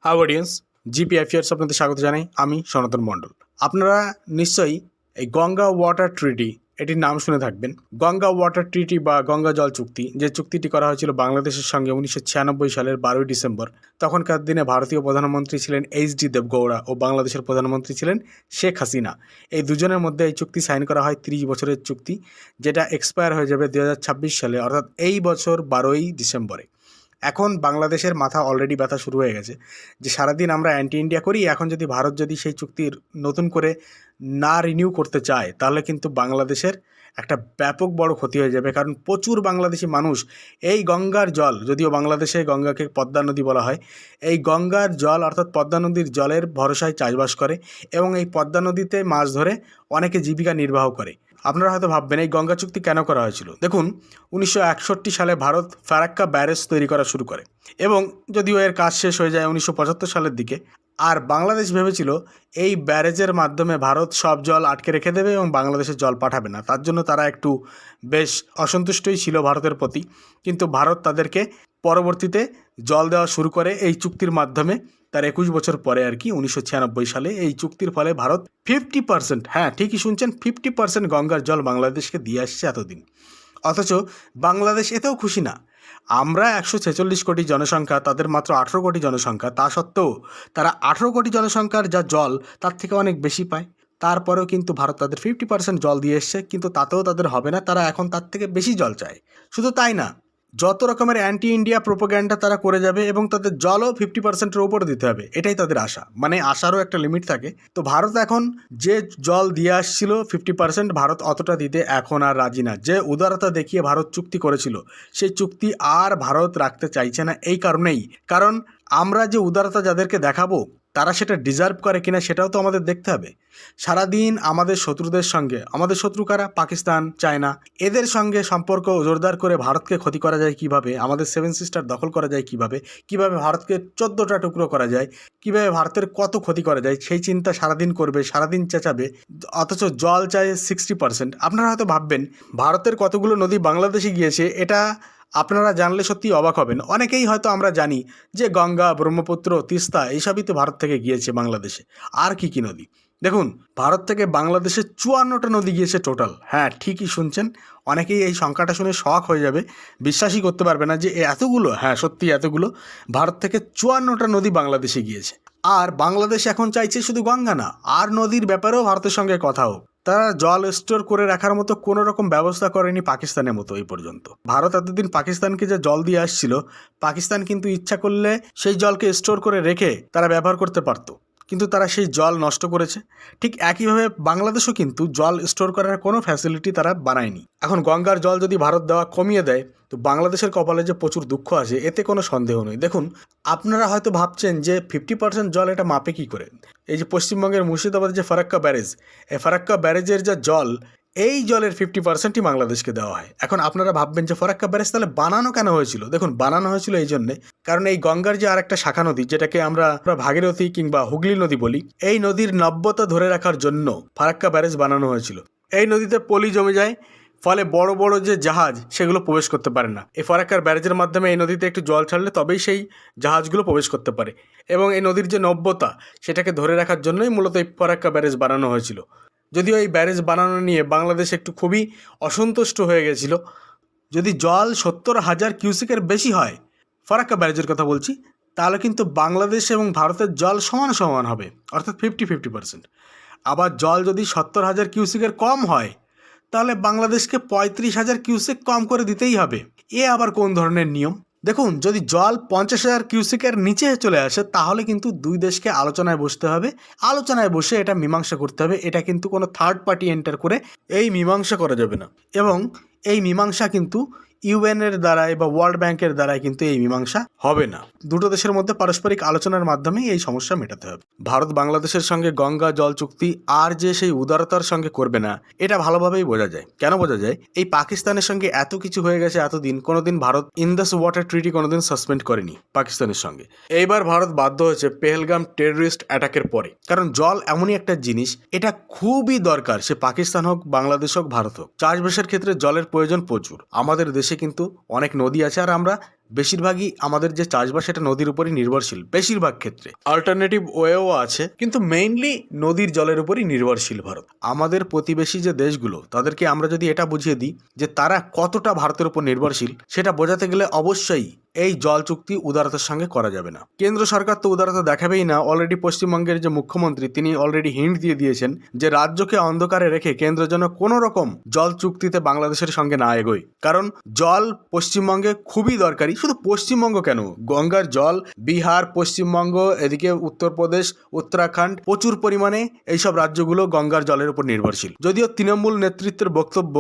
High audience, GP affairs আপনাদের স্বাগত জানাই। আমি সনাতন মণ্ডল। আপনারা নিশ্চয়ই এই গঙ্গা ওয়াটার ট্রিটি এটির নাম শুনে থাকবেন। গঙ্গা ওয়াটার ট্রিটি বা গঙ্গা জল চুক্তি, যে চুক্তিটি করা হয়েছিল বাংলাদেশের সঙ্গে 1996 সালের 12 ডিসেম্বর। তখনকার দিনে ভারতীয় প্রধানমন্ত্রী ছিলেন এইচ.ডি. দেবগৌড়া ও বাংলাদেশের প্রধানমন্ত্রী ছিলেন শেখ হাসিনা। এই দুজনের মধ্যে এই চুক্তি সাইন করা হয় 30 বছরের চুক্তি, যেটা এক্সপায়ার হয়ে যাবে 2026 সালে, অর্থাৎ এই বছর 12ই ডিসেম্বরে। এখন বাংলাদেশের মাথা অলরেডি ব্যথা শুরু হয়ে গেছে যে সারাদিন আমরা অ্যান্টি ইন্ডিয়া করি, এখন যদি ভারত যদি সেই চুক্তির নতুন করে না রিনিউ করতে চায় তাহলে কিন্তু বাংলাদেশের একটা ব্যাপক বড় ক্ষতি হয়ে যাবে। কারণ প্রচুর বাংলাদেশি মানুষ এই গঙ্গার জল, যদিও বাংলাদেশে গঙ্গাকে পদ্মা নদী বলা হয়, এই গঙ্গার জল অর্থাৎ পদ্মা নদীর জলের ভরসায় চাষবাস করে এবং এই পদ্মা নদীতে মাছ ধরে অনেকে জীবিকা নির্বাহ করে। আপনারা হয়তো ভাববেন এই গঙ্গা চুক্তি কেন করা হয়েছিল। দেখুন, 1961 সালে ভারত ফারাক্কা ব্যারেজ তৈরি করা শুরু করে এবং যদিও এর কাজ শেষ হয়ে যায় 1975 সালের দিকে। আর বাংলাদেশ ভেবেছিল এই ব্যারেজের মাধ্যমে ভারত সব জল আটকে রেখে দেবে এবং বাংলাদেশের জল পাঠাবে না। তার জন্য তারা একটু বেশ অসন্তুষ্টই ছিল ভারতের প্রতি, কিন্তু ভারত তাদেরকে পরবর্তীতে জল দেওয়া শুরু করে এই চুক্তির মাধ্যমে। তার 21 বছর পরে আর কি 1996 সালে এই চুক্তির ফলে ভারত 50%, হ্যাঁ ঠিকই শুনছেন, 50% গঙ্গার জল বাংলাদেশকে দিয়ে আসছে এতদিন। অথচ বাংলাদেশ এতেও খুশি না। আমরা 146 কোটি জনসংখ্যা, তাদের মাত্র 18 কোটি জনসংখ্যা, তা সত্ত্বেও তারা 18 কোটি জনসংখ্যার যা জল তার থেকে অনেক বেশি পায়। তারপরেও কিন্তু ভারত তাদের 50% জল দিয়ে এসছে, কিন্তু তাতেও তাদের হবে না, তারা এখন তার থেকে বেশি জল চায়। শুধু তাই না, যত রকমের অ্যান্টি ইন্ডিয়া প্রোপাগ্যান্ডা তারা করে যাবে এবং তাদের জলও 50%-এর উপরে দিতে হবে, এটাই তাদের আশা। মানে আশারও একটা লিমিট থাকে। তো ভারত এখন যে জল দিয়ে আসছিল 50%, ভারত অতটা দিতে এখন আর রাজি না। যে উদারতা দেখিয়ে ভারত চুক্তি করেছিল সেই চুক্তি আর ভারত রাখতে চাইছে না। এই কারণেই, কারণ আমরা যে উদারতা যাদেরকে দেখাবো তারা সেটা ডিজার্ভ করে কিনা সেটাও তো আমাদের দেখতে হবে। সারাদিন আমাদের শত্রুদের সঙ্গে, আমাদের শত্রু কারা? পাকিস্তান, চায়না, এদের সঙ্গে সম্পর্ক জোরদার করে ভারতকে ক্ষতি করা যায় কিভাবে, আমাদের 7 সিস্টার দখল করা যায় কিভাবে, কিভাবে ভারতকে 14টা টুকরো করা যায়, কিভাবে ভারতের কত ক্ষতি করা যায়, সেই চিন্তা সারাদিন করবে, সারাদিন চেঁচাবে। অথচ জল চায় 60%। আপনারা হয়তো ভাববেন ভারতের কতগুলো নদী বাংলাদেশে গিয়েছে, এটা আপনারা জানলে সত্যি অবাক হবেন। অনেকেই হয়তো আমরা জানি যে গঙ্গা, ব্রহ্মপুত্র, তিস্তা এইসবই তো ভারত থেকে গিয়েছে বাংলাদেশে। আর কি কি নদী? দেখুন, ভারত থেকে বাংলাদেশে 54টা নদী গিয়েছে টোটাল। হ্যাঁ ঠিকই শুনছেন, অনেকেই এই সংখ্যাটা শুনে শক হয়ে যাবে, বিশ্বাসই করতে পারবে না যে এতগুলো। হ্যাঁ সত্যি এতগুলো, ভারত থেকে 54টা নদী বাংলাদেশে গিয়েছে। আর বাংলাদেশ এখন চাইছে শুধু গঙ্গা না, আর নদীর ব্যাপারেও ভারতের সঙ্গে কথা হোক। তারা জল স্টোর করে রাখার মতো কোনো রকম ব্যবস্থা করেনি পাকিস্তানের মতো এই পর্যন্ত। ভারত এতদিন পাকিস্তানকে যে জল দিয়ে আসছিল, পাকিস্তান কিন্তু ইচ্ছা করলে সেই জলকে স্টোর করে রেখে তারা ব্যবহার করতে পারত, কিন্তু তারা সেই জল নষ্ট করেছে। ঠিক একইভাবে বাংলাদেশও কিন্তু জল স্টোর করার কোনো ফ্যাসিলিটি তারা বানায়নি। এখন গঙ্গার জল যদি ভারত দেওয়া কমিয়ে দেয় তো বাংলাদেশের কপালে যে প্রচুর দুঃখ আসে এতে কোনো সন্দেহ নেই। দেখুন, আপনারা হয়তো ভাবছেন যে 50% জল এটা মাপে কী করে। এই যে পশ্চিমবঙ্গের মুর্শিদাবাদের যে ফারাক্কা ব্যারেজ, এই ফারাক্কা ব্যারেজের যা জল, এই জলের 50%ই বাংলাদেশকে দেওয়া হয়। এখন আপনারা ভাববেন যে ফারাক্কা ব্যারেজ তাহলে বানানো কেন হয়েছিল? দেখুন, বানানো হয়েছিল এই জন্যে, কারণ এই গঙ্গার যে আরেকটা শাখা নদী যেটাকে আমরা ভাগীরথী কিংবা হুগলি নদী বলি, এই নদীর নব্যতা ধরে রাখার জন্য ফারাক্কা ব্যারেজ বানানো হয়েছিল। এই নদীতে পলি জমে যায়, ফলে বড় বড় যে জাহাজ সেগুলো প্রবেশ করতে পারে না। এই ফারাক্কার ব্যারেজের মাধ্যমে এই নদীতে একটু জল ছাড়লে তবেই সেই জাহাজগুলো প্রবেশ করতে পারে, এবং এই নদীর যে নব্যতা সেটাকে ধরে রাখার জন্যই মূলত এই ফারাক্কা ব্যারেজ বানানো হয়েছিল। যদিও এই ব্যারেজ বানানো নিয়ে বাংলাদেশ একটু খুবই অসন্তুষ্ট হয়ে গেছিল। যদি জল 70,000 কিউসেকের বেশি হয়, ফারাক্কা ব্যারেজের কথা বলছি, তাহলে কিন্তু বাংলাদেশ এবং ভারতের জল সমান সমান হবে, অর্থাৎ 50-50%। আবার জল যদি 70,000 কিউসেকের কম হয় তাহলে বাংলাদেশকে 35,000 কিউসেক কম করে দিতেই হবে। এ আবার কোন ধরনের নিয়ম? দেখুন, যদি জল 50,000 কিউসেকের নিচে চলে আসে তাহলে কিন্তু দুই দেশকে আলোচনায় বসতে হবে। আলোচনায় বসে এটা মীমাংসা করতে হবে। এটা কিন্তু কোনো থার্ড পার্টি এন্টার করে এই মীমাংসা করা যাবে না, এবং এই মীমাংসা কিন্তু ইউএনের দ্বারাই বা ওয়ার্ল্ড ব্যাংকের দ্বারাই কিন্তু এই মীমাংসা হবে না। দুটো দেশের মধ্যে পারস্পরিক আলোচনার মাধ্যমেই এই সমস্যা মেটাতে হবে। ভারত বাংলাদেশের সঙ্গে গঙ্গা জল চুক্তি আর যে সেই উদারতার সঙ্গে করবে না, এটা ভালোভাবেই বোঝা যায়। কেন বোঝা যায়? এই পাকিস্তানের সঙ্গে এত কিছু হয়ে গেছে এতদিন, কোনোদিন ভারত ইন্দাস ওয়াটার ট্রিটি কোনোদিন সাসপেন্ড করেনি পাকিস্তানের সঙ্গে। এইবার ভারত বাধ্য হয়েছে পেহেলগাম টেররিস্ট অ্যাটাকের পরে, কারণ জল এমনই একটা জিনিস, এটা খুবই দরকার, সে পাকিস্তান হোক, বাংলাদেশ হোক, ভারত হোক। চাষবাসের ক্ষেত্রে জলের প্রয়োজন প্রচুর। আমাদের দেশে কিন্তু অনেক নদী আছে আর আমরা বেশিরভাগই আমাদের যে চাষবাস সেটা নদীর উপরই নির্ভরশীল বেশিরভাগ ক্ষেত্রে। অল্টারনেটিভ ওয়েও আছে, কিন্তু মেইনলি নদীর জলের উপরই নির্ভরশীল ভারত। আমাদের প্রতিবেশী যে দেশগুলো তাদেরকে আমরা যদি এটা বুঝিয়ে দিই যে তারা কতটা ভারতের উপর নির্ভরশীল, সেটা বোঝাতে গেলে অবশ্যই এই জল চুক্তি উদারতার সঙ্গে করা যাবে না। কেন্দ্র সরকার তো উদারতা দেখাবেই না। অলরেডি পশ্চিমবঙ্গের যে মুখ্যমন্ত্রী তিনি অলরেডি হিন্ট দিয়ে দিয়েছেন যে রাজ্যকে অন্ধকারে রেখে কেন্দ্র যেন কোনো রকম জল চুক্তিতে বাংলাদেশের সঙ্গে না এগোয়, কারণ জল পশ্চিমবঙ্গে খুবই দরকারি। শুধু পশ্চিমবঙ্গ কেন, গঙ্গার জল বিহার, পশ্চিমবঙ্গ, এদিকে উত্তরপ্রদেশ, উত্তরাখণ্ড, প্রচুর পরিমাণে এইসব রাজ্যগুলো গঙ্গার জলের উপর নির্ভরশীল। যদিও তৃণমূল নেতৃত্বের বক্তব্য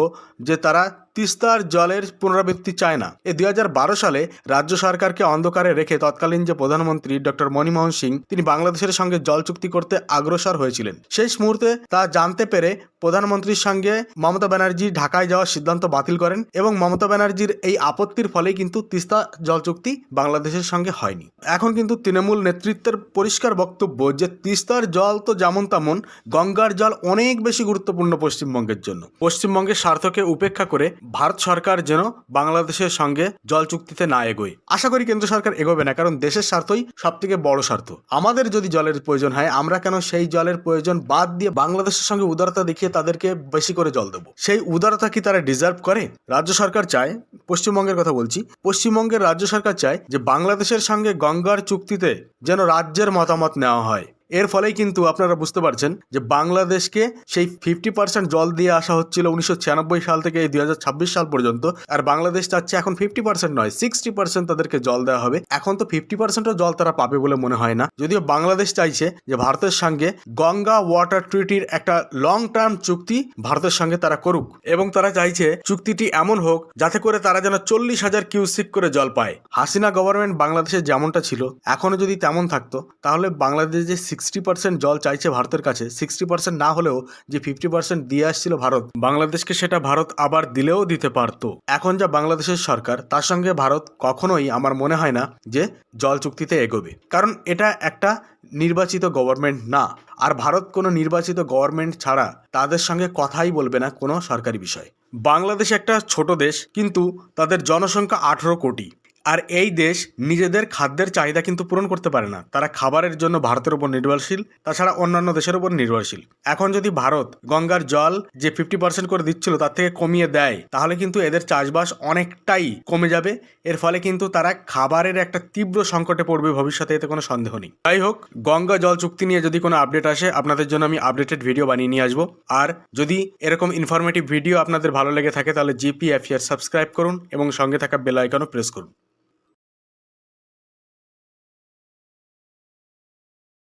যে তারা তিস্তার জলের পুনরাবৃত্তি চায় না। 2012 সালে রাজ্য সরকারকে অন্ধকারে রেখে তৎকালীন যে প্রধানমন্ত্রী ডক্টর মনমোহন সিং তিনি বাংলাদেশের সঙ্গে জল চুক্তি করতে অগ্রসর হয়েছিলেন। শেষ মুহূর্তে তা জানতে পেরে প্রধানমন্ত্রীর সঙ্গে মমতা ব্যানার্জি ঢাকায় যাওয়ার সিদ্ধান্ত বাতিল করেন এবং মমতা ব্যানার্জির এই আপত্তির ফলেই কিন্তু তিস্তা জল চুক্তি বাংলাদেশের সঙ্গে হয়নি। এখন কিন্তু তৃণমূল নেতৃত্বের পরিষ্কার বক্তব্য যে তিস্তার জল তো যেমন তেমন, গঙ্গার জল অনেক বেশি গুরুত্বপূর্ণ পশ্চিমবঙ্গের জন্য। পশ্চিমবঙ্গের স্বার্থকে উপেক্ষা করে ভারত সরকার যেন বাংলাদেশের সঙ্গে জল চুক্তিতে না এগোয়। আশা করি কেন্দ্র সরকার এগোবে না, কারণ দেশের স্বার্থই সব থেকে বড় স্বার্থ। আমাদের যদি জলের প্রয়োজন হয়, আমরা কেন সেই জলের প্রয়োজন বাদ দিয়ে বাংলাদেশের সঙ্গে উদারতা দেখিয়ে তাদেরকে বেশি করে জল দেবো? সেই উদারতা কি তারা ডিজার্ভ করে? রাজ্য সরকার চায়, পশ্চিমবঙ্গের কথা বলছি, পশ্চিমবঙ্গের রাজ্য সরকার চায় যে বাংলাদেশের সঙ্গে গঙ্গার চুক্তিতে যেন রাজ্যের মতামত নেওয়া হয়। এর ফলেই কিন্তু আপনারা বুঝতে পারছেন যে বাংলাদেশকে সেই 50% জল দিয়ে আসা হচ্ছিল 1996 সাল থেকে এই 2026 সাল পর্যন্ত, আর বাংলাদেশ চাচ্ছে এখন 50% নয় 60% তাদেরকে জল দেওয়া হবে। এখন তো 50%ও জল তারা পাবে বলে মনে হয় না। যদিও বাংলাদেশ চাইছে যে ভারতের সঙ্গে গঙ্গা ওয়াটার ট্রিটির একটা লং টার্ম চুক্তি ভারতের সঙ্গে তারা করুক, এবং তারা চাইছে চুক্তিটি এমন হোক যাতে করে তারা যেন 40,000 কিউসিক করে জল পায়। হাসিনা গভর্নমেন্ট বাংলাদেশে যেমনটা ছিল এখনো যদি তেমন থাকতো, তাহলে বাংলাদেশ যে 60% জল চাইছে ভারতের কাছে, 60% না হলেও যে 50% দিয়ে আসছিল ভারত বাংলাদেশকে, সেটা ভারত আবার দিলেও দিতে পারতো। এখন যা বাংলাদেশের সরকার, তার সঙ্গে ভারত কখনোই আমার মনে হয় না যে জল চুক্তিতে এগোবে, কারণ এটা একটা নির্বাচিত গভর্নমেন্ট না। আর ভারত কোনো নির্বাচিত গভর্নমেন্ট ছাড়া তাদের সঙ্গে কথাই বলবে না কোনো সরকারি বিষয়। বাংলাদেশ একটা ছোট দেশ, কিন্তু তাদের জনসংখ্যা 18 কোটি। আর এই দেশ নিজেদের খাদ্যের চাহিদা কিন্তু পূরণ করতে পারে না। তারা খাবারের জন্য ভারতের উপর নির্ভরশীল, তাছাড়া অন্যান্য দেশের উপর নির্ভরশীল। এখন যদি ভারত গঙ্গার জল যে 50% করে দিচ্ছিল তার থেকে কমিয়ে দেয়, তাহলে কিন্তু এদের চাষবাস অনেকটাই কমে যাবে। এর ফলে কিন্তু তারা খাবারের একটা তীব্র সংকটে পড়বে ভবিষ্যতে, এতে কোনো সন্দেহ নেই। যাই হোক, গঙ্গা জল চুক্তি নিয়ে যদি কোনো আপডেট আসে আপনাদের জন্য আমি আপডেটেড ভিডিও বানিয়ে নিয়ে আসবো। আর যদি এরকম ইনফরমেটিভ ভিডিও আপনাদের ভালো লেগে থাকে তাহলে জিপি অ্যাফেয়ার্স সাবস্ক্রাইব করুন এবং সঙ্গে থাকা বেল আইকনও প্রেস করুন।